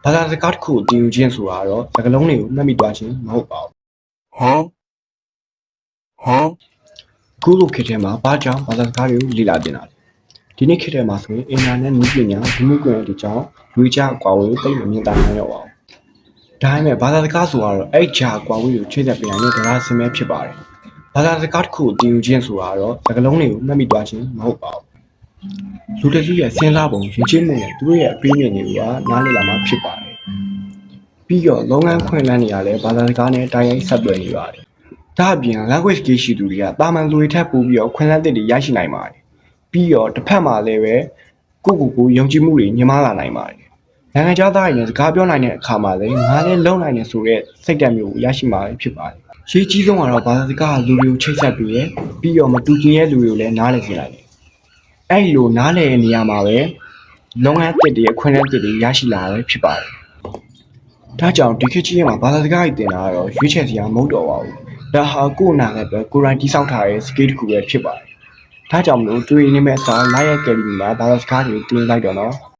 ဘာသာစကားတစ်ခုကိုသင်ယူခြင်းဆိုတာကတော့စကားလုံးတွေကိုမှတ်မိသွားခြင်းမဟုတ်ပါဘူးအခုလိုခေတ်ထဲမှာဘာကြောင့်ဘာသာစကားတွေကိုလေ့လာတင်တာလဲဒီနေ့ခေတ်ထဲမှာဆိုရင်အင်တာနက်နည်းပညာဒီမှုကွန်ရက်တွေကြောင့်လူကြားအကွာဝေးကိုသိမမြင်သာနိုင်တော့ပါဘူးဒါပေမဲ့ဘာသာစကားဆိုတော့အဲ့ကြားအကွာဝေးကိုချိန်သက်ပြနိုင်တဲ့တရားစင်ပဲဖြစ်ပါတယ်ဘာသာစကားတစ်ခုကိုသင်ယူခြင်းဆိုတာကတော့စကားလုံးတွေကိုမှတ်မိသွားခြင်းမဟုတ်ပါဘူးလူတစ်စုရဲ့စဉ်းစားပုံယဉ်ကျေးမှုနဲ့သူတို့ရဲ့အတွေးမြင်တွေကနားလည်လာမှဖြစ်ပါတယ်ပြီးတော့လုပ်ငန်းခွင့်လန်းနေရလဲဘာသာစကားနဲ့တိုက်ရိုက်ဆက်သွယ်နေပါတယ်ဒါအပြင် language skill ရှိသူတွေကတာမန်လူတွေထက်ပိုပြီးတော့ခွင့်လန်းတဲ့တွေရရှိနိုင်ပါတယ်ပြီးတော့တစ်ဖက်မှာလည်းပဲကိုယုံကြည်မှုတွေညှမားလာနိုင်ပါတယ်နိုင်ငံခြားသားတွေနဲ့စကားပြောနိုင်တဲ့အခါမှာလည်းငါလည်းလုံနိုင်တယ်ဆိုတဲ့စိတ်ဓာတ်မျိုးကိုရရှိမှာဖြစ်ပါတယ်ရှေးကြီးဆုံးကတော့ဘာသာစကားကလူတွေကိုချိတ်ဆက်ပြီးပြီးတော့မတူညီတဲ့လူတွေကိုလည်းနားလည်စေနိုင်တယ်အဲ့လိုနားလည်တဲ့နေရာမှာပဲလုပ်ငန်းတစ်တွေအခွင့်အရေးတွေရရှိလာတယ်ဖြစ်ပါတယ်ဒါကြောင့်ဒီခေတ်ကြီးမှာဘာသာစကားကိုသင်တာကတော့ရွေးချယ်စရာမဟုတ်တော့ပါဘူးဒါဟာကိုယ်နာနဲ့ပဲကိုယ်တိုင်တိစောက်ထားတဲ့ skill တစ်ခုပဲဖြစ်ပါတယ်ဒါကြောင့်မလို့တွေ့နေမဲ့အစား live ကယ်လီမှာဘာသာစကားတွေသင်လိုက်တော့နော်